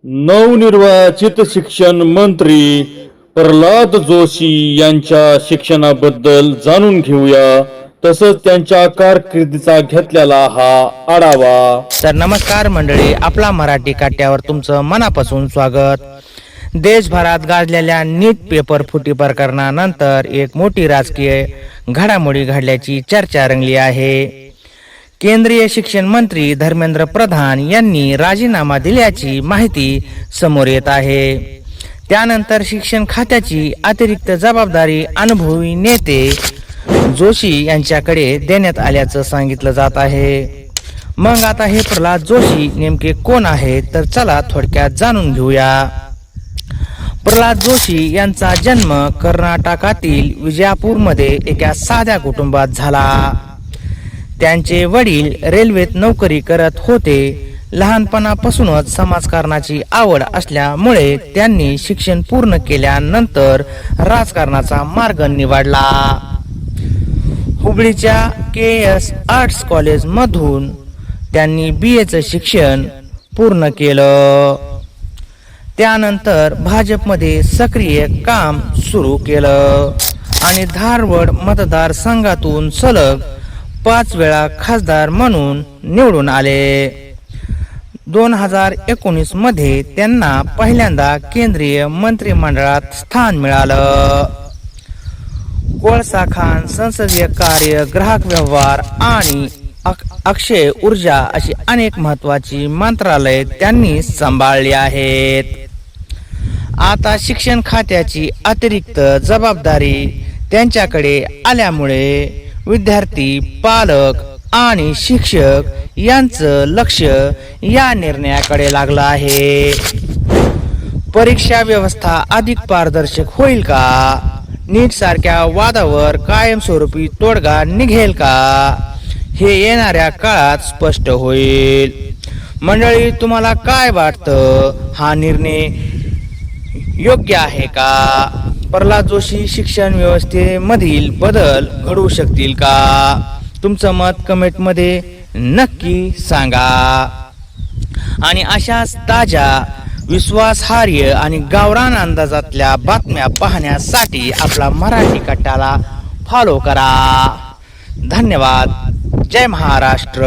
नवनिर्वाचित शिक्षण मंत्री प्रल्हाद जोशी यांच्या शिक्षणाबद्दल जाणून घेऊया, तसंच त्यांच्या कारकिर्दीचा घेतलेला हा आढावा. तर नमस्कार मंडळी, आपला मराठी काट्यावर तुमचं मनापासून स्वागत. देशभरात गाजलेल्या नीट पेपर फुटी प्रकरणानंतर एक मोठी राजकीय घडामोडी घडल्याची चर्चा रंगली आहे. केंद्रीय शिक्षण मंत्री धर्मेंद्र प्रधान यांनी राजीनामा दिल्याची माहिती समोर येत आहे. त्यानंतर शिक्षण खात्याची अतिरिक्त जबाबदारी अनुभवी नेते जोशी यांच्याकडे देण्यात आल्याचं सांगितलं जात आहे. मग आता हे प्रल्हाद जोशी नेमके कोण आहेत, तर चला थोडक्यात जाणून घेऊया. प्रल्हाद जोशी यांचा जन्म कर्नाटकातील विजापूरमध्ये एका साध्या कुटुंबात झाला. त्यांचे वडील रेल्वेत नोकरी करत होते. लहानपणापासूनच समाजकारणाची आवड असल्यामुळे त्यांनी शिक्षण पूर्ण केल्यानंतर राजकारणाचा मार्ग निवडला. हुबळीच्या KS आर्ट्स कॉलेज मधून त्यांनी BA शिक्षण पूर्ण केलं. त्यानंतर भाजपमध्ये सक्रिय काम सुरू केलं आणि धारवड मतदारसंघातून सलग 5 वेळा खासदार म्हणून निवडून आले. 2019 मध्ये त्यांना पहिल्यांदा केंद्रीय मंत्रिमंडळात स्थान मिळालं. कोळसा खाण, संसदीय कार्य, ग्राहक व्यवहार आणि अक्षय ऊर्जा अशी अनेक महत्वाची मंत्रालये त्यांनी सांभाळली आहेत. आता शिक्षण खात्याची अतिरिक्त जबाबदारी त्यांच्याकडे आल्यामुळे विद्यार्थी, पालक आणि शिक्षक यांचं लक्ष या निर्णयाकडे लागलं आहे. परीक्षा व्यवस्था अधिक पारदर्शक होईल का? नीट सारख्या वादावर कायमस्वरूपी तोडगा निघेल का? हे येणाऱ्या काळात स्पष्ट होईल. मंडळी, तुम्हाला काय वाटतं? हा निर्णय योग्य आहे का? प्रल्हाद जोशी शिक्षण व्यवस्थेमधील बदल घडवू शकतील का? तुमचं मत कमेंटमध्ये नक्की सांगा. आणि अशाच ताज्या, विश्वासार्ह आणि गावरान अंदाजातल्या बातम्या पाहण्यासाठी आपला मराठी कट्टाला फॉलो करा. धन्यवाद. जय महाराष्ट्र.